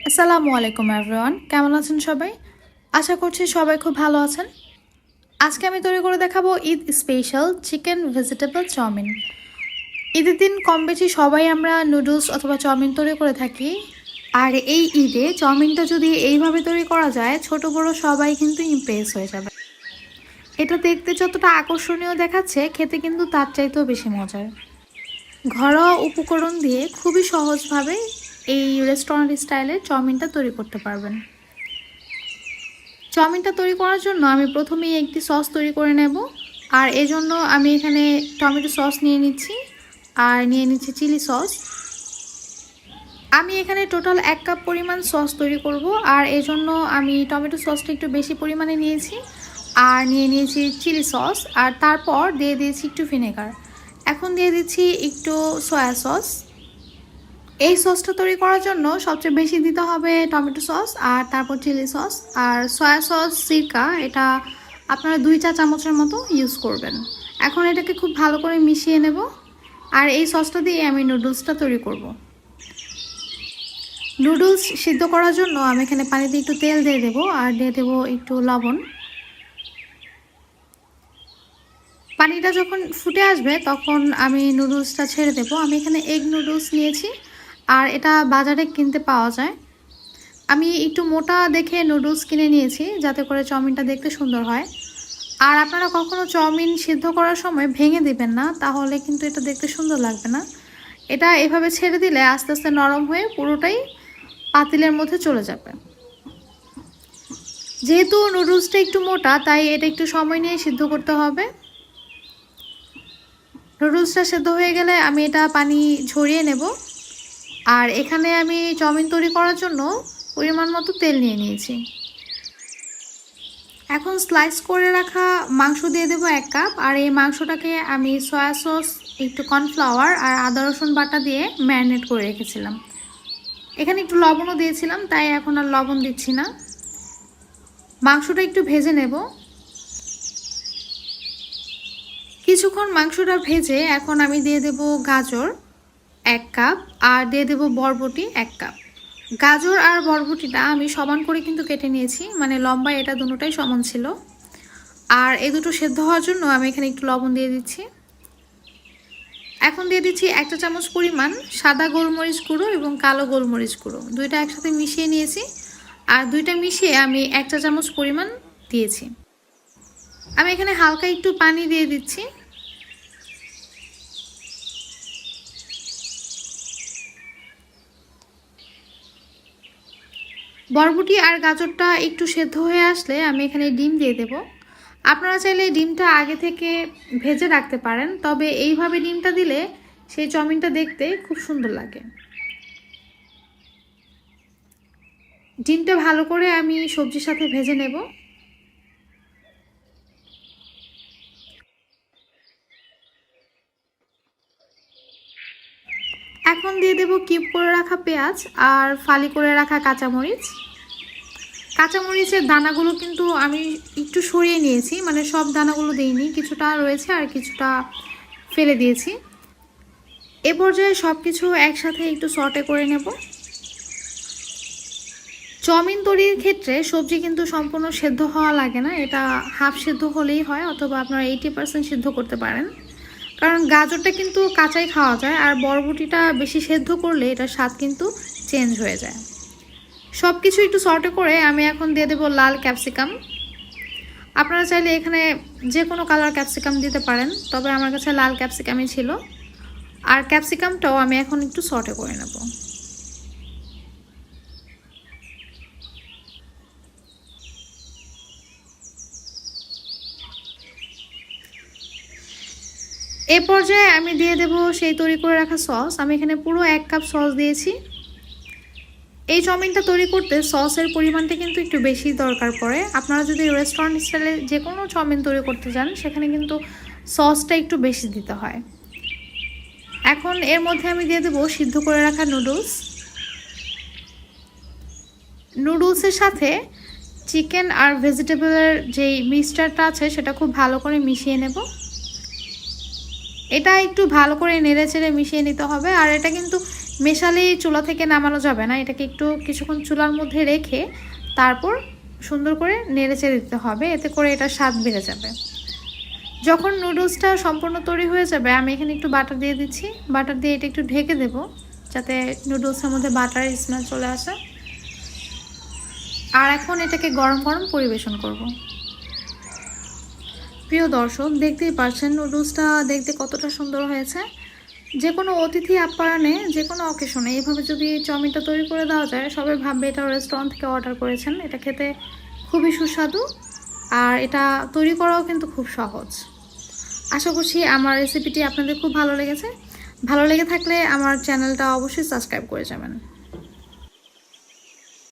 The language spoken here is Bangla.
আসসালামু আলাইকুম এভরিওয়ান, কেমন আছেন সবাই? আশা করছি সবাই খুব ভালো আছেন। আজকে আমি তৈরি করে দেখাবো Eid special chicken vegetable chowmein. ঈদের দিন কম বেশি সবাই আমরা নুডলস অথবা চাউমিন তৈরি করে থাকি। আর এই ঈদে চাউমিনটা যদি এইভাবে তৈরি করা যায়, ছোট বড় সবাই কিন্তু ইমপ্রেস হয়ে যাবে। এটা দেখতে যতটা আকর্ষণীয় দেখাচ্ছে, খেতে কিন্তু তার চাইতেও বেশি মজার। ঘরোয়া উপকরণ দিয়ে খুবই সহজভাবে এই রেস্টুরেন্ট স্টাইলের চাউমিনটা তৈরি করতে পারবেন। চাউমিনটা তৈরি করার জন্য আমি প্রথমেই একটি সস তৈরি করে নেব। আর এজন্য আমি এখানে টমেটো সস নিয়ে নিচ্ছি আর নিয়ে নিচ্ছি চিলি সস। আমি এখানে টোটাল 1 কাপ পরিমাণ সস তৈরি করব, আর এজন্য আমি টমেটো সসটা একটু বেশি পরিমাণে নিয়েছি আর নিয়ে নিয়েছি চিলি সস, আর তারপর দিয়ে দিয়েছি একটু ভিনেগার। এখন দিয়ে দিচ্ছি একটু সয়া সস। এই সসটা তৈরি করার জন্য সবচেয়ে বেশি দিতে হবে টমেটো সস আর তারপর চিলি সস, আর সয়া সস সিরকা এটা আপনারা 2 চা চামচের মতো ইউজ করবেন। এখন এটাকে খুব ভালো করে মিশিয়ে নেব, আর এই সসটা দিয়ে আমি নুডলসটা তৈরি করব। নুডলস সিদ্ধ করার জন্য আমি এখানে পানিতে একটু তেল দিয়ে দেবো আর দিয়ে দেবো একটু লবণ। পানিটা যখন ফুটে আসবে তখন আমি নুডলসটা ছেড়ে দেবো। আমি এখানে এগ নুডলস নিয়েছি আর এটা বাজারে কিনতে পাওয়া যায়। আমি একটু মোটা দেখে নুডলস কিনে নিয়েছি যাতে করে চাউমিনটা দেখতে সুন্দর হয়। আর আপনারা কখনো চাউমিন সিদ্ধ করার সময় ভেঙে দিবেন না, তাহলে কিন্তু এটা দেখতে সুন্দর লাগবে না। এটা এভাবে ছেড়ে দিলে আস্তে আস্তে নরম হয়ে পুরোটাই পাতিলের মধ্যে চলে যাবে। যেহেতু নুডলসটা একটু মোটা, তাই এটা একটু সময় নিয়ে সিদ্ধ করতে হবে। নুডলসটা সিদ্ধ হয়ে গেলে আমি এটা পানি ঝরিয়ে নেব। আর এখানে আমি চাউমিন তৈরি করার জন্য পরিমাণ মতো তেল নিয়ে নিয়েছি। এখন স্লাইস করে রাখা মাংস দিয়ে দেবো 1 কাপ, আর এই মাংসটাকে আমি সয়া সস, একটু কর্নফ্লাওয়ার আর আদা রসুন বাটা দিয়ে ম্যারিনেট করে রেখেছিলাম। এখানে একটু লবণও দিয়েছিলাম, তাই এখন আর লবণ দিচ্ছি না। মাংসটা একটু ভেজে নেব। কিছুক্ষণ মাংসটা ভেজে এখন আমি দিয়ে দেব গাজর 1 কাপ আর দিয়ে দেব বরবটি 1 কাপ। গাজর আর বরবটিটা আমি সমান করে কিন্তু কেটে নিয়েছি, মানে লম্বা এটা দুটোটাই সমান ছিল। আর এই দুটো সেদ্ধ হওয়ার জন্য আমি এখানে একটু লবণ দিয়ে দিচ্ছি। এখন দিয়ে দিচ্ছি 1 চা চামচ পরিমাণ সাদা গোলমরিচ গুঁড়ো এবং কালো গোলমরিচ গুঁড়ো, দুইটা একসাথে মিশিয়ে নিয়েছি। আর দুইটা মিশিয়ে আমি 1 চা চামচ পরিমাণ দিয়েছি। আমি এখানে হালকা একটু পানি দিয়ে দিচ্ছি। বরবটি আর গাজরটা একটু সেদ্ধ হয়ে আসলে আমি এখানে ডিম দিয়ে দেব। আপনারা চাইলে ডিমটা আগে থেকে ভেজে রাখতে পারেন, তবে এইভাবে ডিমটা দিলে সেই চাউমিনটা দেখতে খুব সুন্দর লাগে। ডিমটা ভালো করে আমি সবজির সাথে ভেজে নেব। এখন দিয়ে দেব কিউব করে রাখা পেঁয়াজ আর ফালি করে রাখা কাঁচামরিচ। কাঁচামরিচের দানাগুলো কিন্তু আমি একটু সরিয়ে নিয়েছি, মানে সব দানাগুলো দিইনি, কিছুটা রয়েছে আর কিছুটা ফেলে দিয়েছি। এ পর্যায়ে সব কিছু একসাথে একটু সটে করে নেব। চাউমিন তৈরির ক্ষেত্রে সবজি কিন্তু সম্পূর্ণ সেদ্ধ হওয়া লাগে না, এটা হাফ সেদ্ধ হলেই হয়, অথবা আপনারা 80% সিদ্ধ করতে পারেন। কারণ গাজরটা কিন্তু কাঁচাই খাওয়া যায়, আর বরবটিটা বেশি সেদ্ধ করলে এটার স্বাদ কিন্তু চেঞ্জ হয়ে যায়। সব কিছু একটু সর্টে করে আমি এখন দিয়ে দেবো লাল ক্যাপসিকাম। আপনারা চাইলে এখানে যে কোনো কালার ক্যাপসিকাম দিতে পারেন, তবে আমার কাছে লাল ক্যাপসিকামই ছিল। আর ক্যাপসিকামটাও আমি এখন একটু সর্টে করে নেব। এই পর্যায়ে আমি দিয়ে দেব সেই তৈরি করে রাখা সস। আমি এখানে পুরো 1 কাপ সস দিয়েছি। এই চাউমিনটা তৈরি করতে সসের পরিমাণটা কিন্তু একটু বেশি দরকার পড়ে। আপনারা যদি রেস্টুরেন্ট স্টাইলে যে কোনো চাউমিন তৈরি করতে চান, সেখানে কিন্তু সসটা একটু বেশি দিতে হয়। এখন এর মধ্যে আমি দিয়ে দেবো সিদ্ধ করে রাখা নুডলস। নুডলসের সাথে চিকেন আর ভেজিটেবলের যেই মিক্সচারটা আছে সেটা খুব ভালো করে মিশিয়ে নেব। এটা একটু ভালো করে নেড়ে চেড়ে মিশিয়ে নিতে হবে। আর এটা কিন্তু মেশালেই চুলা থেকে নামানো যাবে না, এটাকে একটু কিছুক্ষণ চুলার মধ্যে রেখে তারপর সুন্দর করে নেড়েচেড়ে দিতে হবে, এতে করে এটা স্বাদ বেড়ে যাবে। যখন নুডলসটা সম্পূর্ণ তৈরি হয়ে যাবে আমি এখানে একটু বাটার দিয়ে দিচ্ছি, বাটার দিয়ে এটা একটু ঢেকে দেব যাতে নুডলসের মধ্যে বাটারের স্মেল চলে আসে। আর এখন এটাকে গরম গরম পরিবেশন করব। প্রিয় দর্শক, দেখতেই পাচ্ছেন নুডলসটা দেখতে কতটা সুন্দর হয়েছে। যে কোনো অতিথি আপ্যায়নে, যে কোনো অকেশনে এইভাবে যদি চাউমিনটা তৈরি করে দেওয়া যায়, সবাই ভাববে এটা রেস্টুরেন্ট থেকে অর্ডার করেছেন। এটা খেতে খুবই সুস্বাদু আর এটা তৈরি করাও কিন্তু খুব সহজ। আশা করছি আমার রেসিপিটি আপনাদের খুব ভালো লেগেছে। ভালো লেগে থাকলে আমার চ্যানেলটা অবশ্যই সাবস্ক্রাইব করে যাবেন।